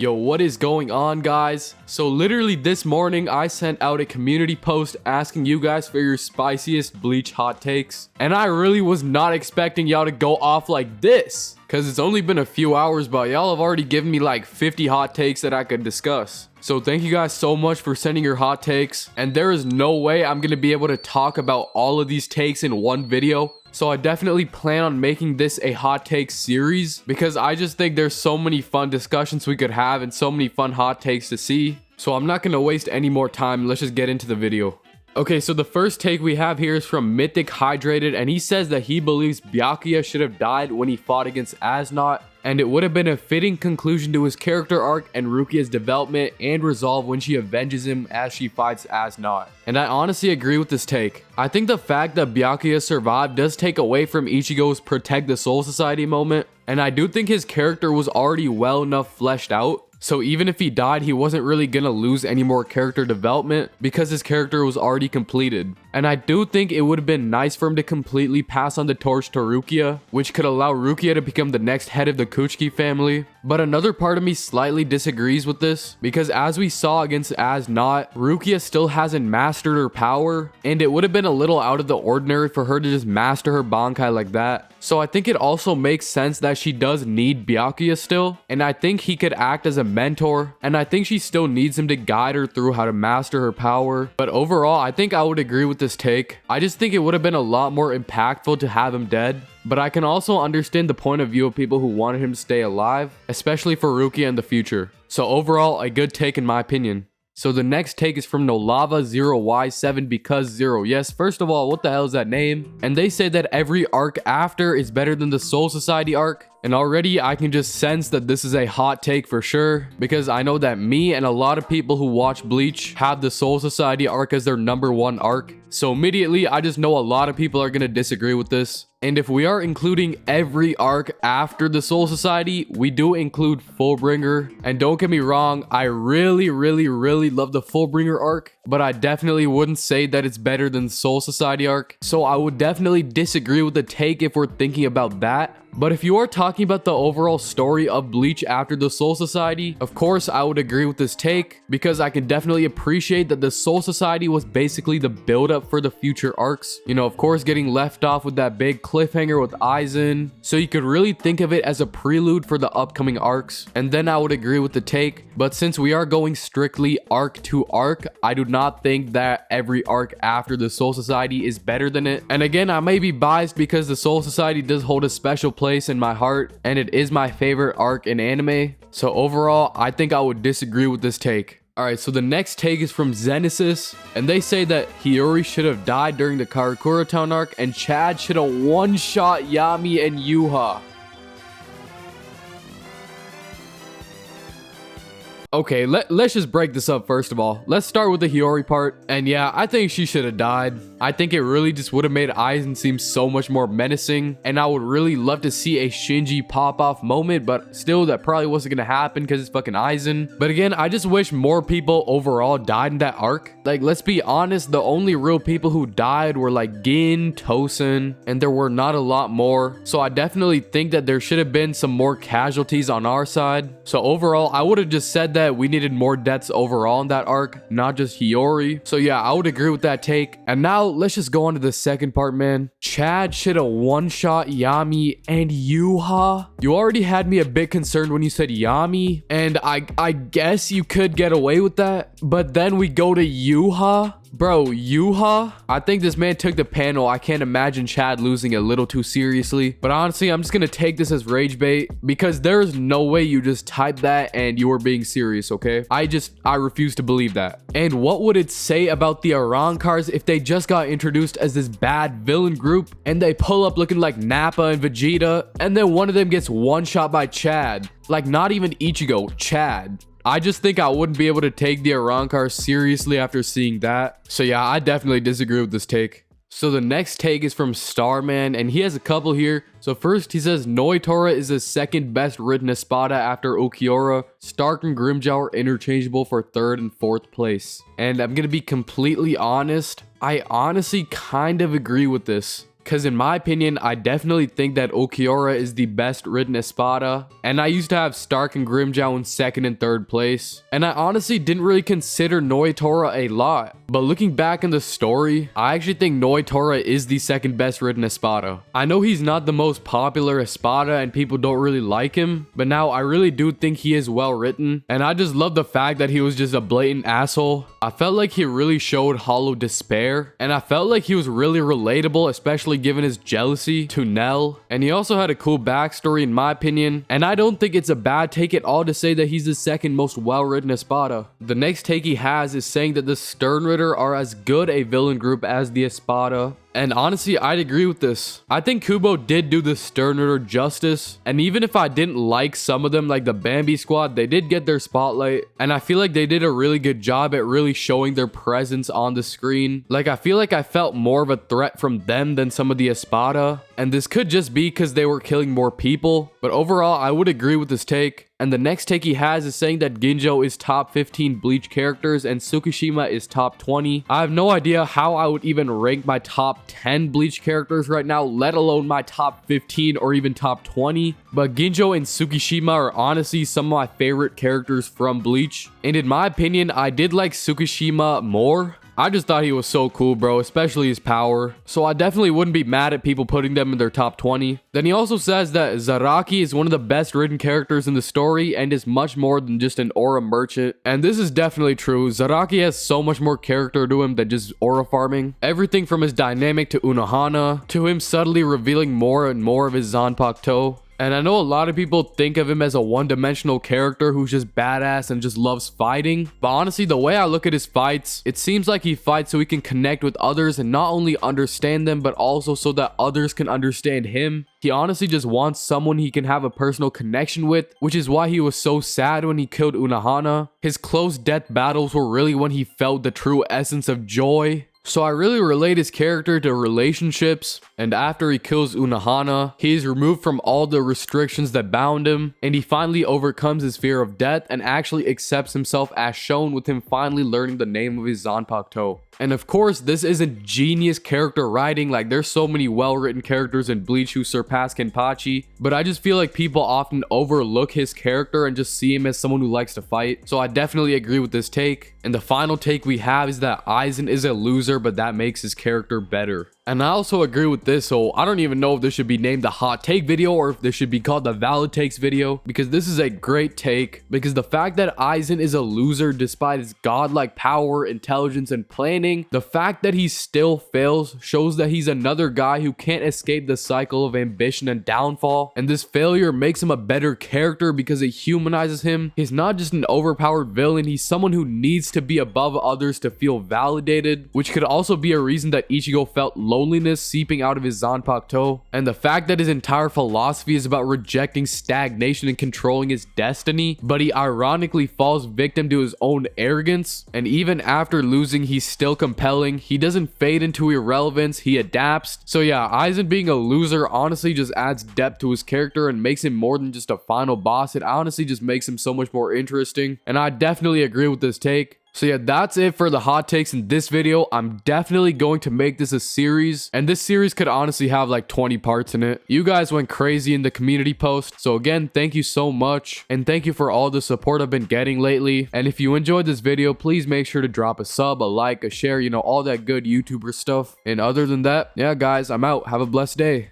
Yo, what is going on, guys? So literally this morning I sent out a community post asking you guys for your spiciest Bleach hot takes, and I really was not expecting y'all to go off like this, because it's only been a few hours, but y'all have already given me like 50 hot takes that I could discuss. So thank you guys so much for sending your hot takes, and there is no way I'm gonna be able to talk about all of these takes in one video. So I definitely plan on making this a hot take series because I just think there's so many fun discussions we could have and so many fun hot takes to see. So I'm not gonna waste any more time. Let's just get into the video. Okay, so the first take we have here is from Mythic Hydrated, and he says that he believes Byakuya should have died when he fought against Asnot, and it would have been a fitting conclusion to his character arc and Rukia's development and resolve when she avenges him as she fights Asnot. And I honestly agree with this take. I think the fact that Byakuya survived does take away from Ichigo's protect the Soul Society moment, and I do think his character was already well enough fleshed out. So even if he died, he wasn't really gonna lose any more character development because his character was already completed. And I do think it would have been nice for him to completely pass on the torch to Rukia, which could allow Rukia to become the next head of the Kuchiki family. But another part of me slightly disagrees with this, because as we saw against Asnot, Rukia still hasn't mastered her power, and it would have been a little out of the ordinary for her to just master her Bankai like that. So I think it also makes sense that she does need Byakuya still, and I think he could act as a mentor, and I think she still needs him to guide her through how to master her power. But overall, I think I would agree with this take. I just think it would have been a lot more impactful to have him dead. But I can also understand the point of view of people who wanted him to stay alive, especially for Rukia in the future. So overall, a good take in my opinion. So the next take is from Nolava0y7 because 0. Yes, first of all, what the hell is that name? And they say that every arc after is better than the Soul Society arc. And already I can just sense that this is a hot take for sure, because I know that me and a lot of people who watch Bleach have the Soul Society arc as their #1 arc. So immediately I just know a lot of people are going to disagree with this. And if we are including every arc after the Soul Society, we do include Fullbringer. And don't get me wrong, I really love the Fullbringer arc, but I definitely wouldn't say that it's better than the Soul Society arc. So I would definitely disagree with the take if we're thinking about that. But if you are talking about the overall story of Bleach after the Soul Society, of course I would agree with this take, because I can definitely appreciate that the Soul Society was basically the build-up for the future arcs. You know, of course getting left off with that big cliffhanger with Aizen, so you could really think of it as a prelude for the upcoming arcs. And then I would agree with the take, but since we are going strictly arc to arc, I do not think that every arc after the Soul Society is better than it. And again, I may be biased because the Soul Society does hold a special place in my heart, and it is my favorite arc in anime. So overall, I think I would disagree with this take. Alright, so the next take is from Zenesis, and they say that Hiyori should have died during the Karakura Town arc, and Chad should have one-shot Yami and Yuha. Okay, let's just break this up first of all. Let's start with the Hiyori part. And yeah, I think she should have died. I think it really just would have made Aizen seem so much more menacing. And I would really love to see a Shinji pop-off moment, but still that probably wasn't gonna happen because it's fucking Aizen. But again, I just wish more people overall died in that arc. Like, let's be honest, the only real people who died were like Gin, Tosen, and there were not a lot more. So I definitely think that there should have been some more casualties on our side. So overall, I would have just said that we needed more deaths overall in that arc, not just Hiyori. So yeah, I would agree with that take. And now let's just go on to the second part, man. Chad should have one-shot Yami and Yuha. You already had me a bit concerned when you said Yami, and I guess you could get away with that. But then we go to Yuha. Bro, Yuha? I think this man took the panel. I can't imagine Chad losing a little too seriously. But honestly, I'm just gonna take this as rage bait, because there's no way you just typed that and you were being serious, okay? I refuse to believe that. And what would it say about the Arankars if they just got introduced as this bad villain group and they pull up looking like Nappa and Vegeta, and then one of them gets one shot by Chad? Like, not even Ichigo, Chad. I just think I wouldn't be able to take the Arankar seriously after seeing that. So yeah, I definitely disagree with this take. So the next take is from Starman, and he has a couple here. So first, he says Noitora is the second best written Espada after Ukiura. Stark and Grimmjow are interchangeable for 3rd and 4th place. And I'm gonna be completely honest, I honestly kind of agree with this. Because in my opinion, I definitely think that Ulquiorra is the best written Espada. And I used to have Stark and Grimmjow in second and third place. And I honestly didn't really consider Noitora a lot. But looking back in the story, I actually think Noitora is the second best written Espada. I know he's not the most popular Espada and people don't really like him, but now I really do think he is well written. And I just love the fact that he was just a blatant asshole. I felt like he really showed hollow despair, and I felt like he was really relatable, especially given his jealousy to Nell. And he also had a cool backstory in my opinion, and I don't think it's a bad take at all to say that he's the second most well-written Espada. The next take he has is saying that the Sternritter are as good a villain group as the Espada. And honestly, I'd agree with this. I think Kubo did do the Sternritter justice. And even if I didn't like some of them, like the Bambi Squad, they did get their spotlight. And I feel like they did a really good job at really showing their presence on the screen. Like, I feel like I felt more of a threat from them than some of the Espada. And this could just be because they were killing more people. But overall, I would agree with this take. And the next take he has is saying that Ginjo is top 15 Bleach characters and Tsukishima is top 20. I have no idea how I would even rank my top 10 Bleach characters right now, let alone my top 15 or even top 20. But Ginjo and Tsukishima are honestly some of my favorite characters from Bleach. And in my opinion, I did like Tsukishima more. I just thought he was so cool, bro, especially his power. So I definitely wouldn't be mad at people putting them in their top 20. Then he also says that Zaraki is one of the best written characters in the story and is much more than just an aura merchant. And this is definitely true. Zaraki has so much more character to him than just aura farming. Everything from his dynamic to Unohana, to him subtly revealing more and more of his Zanpakuto. And I know a lot of people think of him as a one-dimensional character who's just badass and just loves fighting. But honestly, the way I look at his fights, it seems like he fights so he can connect with others and not only understand them, but also so that others can understand him. He honestly just wants someone he can have a personal connection with, which is why he was so sad when he killed Unohana. His close death battles were really when he felt the true essence of joy. So I really relate his character to relationships, and after he kills Unohana, he is removed from all the restrictions that bound him, and he finally overcomes his fear of death and actually accepts himself as shown with him finally learning the name of his Zanpakuto. And of course, this isn't genius character writing, like there's so many well-written characters in Bleach who surpass Kenpachi, but I just feel like people often overlook his character and just see him as someone who likes to fight. So I definitely agree with this take. And the final take we have is that Aizen is a loser, but that makes his character better. And I also agree with this, so I don't even know if this should be named the hot take video or if this should be called the valid takes video, because this is a great take. Because the fact that Aizen is a loser despite his godlike power, intelligence, and planning, the fact that he still fails shows that he's another guy who can't escape the cycle of ambition and downfall. And this failure makes him a better character because it humanizes him. He's not just an overpowered villain, he's someone who needs to be above others to feel validated, which could also be a reason that Ichigo felt loneliness seeping out of his Zanpakuto. And the fact that his entire philosophy is about rejecting stagnation and controlling his destiny, but he ironically falls victim to his own arrogance. And even after losing, he's still compelling. He doesn't fade into irrelevance, he adapts. So yeah, Aizen being a loser honestly just adds depth to his character and makes him more than just a final boss. It honestly just makes him so much more interesting. And I definitely agree with this take. So yeah, that's it for the hot takes in this video. I'm definitely going to make this a series, and this series could honestly have like 20 parts in it. You guys went crazy in the community post, so again, thank you so much, and thank you for all the support I've been getting lately. And if you enjoyed this video, please make sure to drop a sub, a like, a share, you know, all that good YouTuber stuff. And other than that, yeah guys, I'm out. Have a blessed day.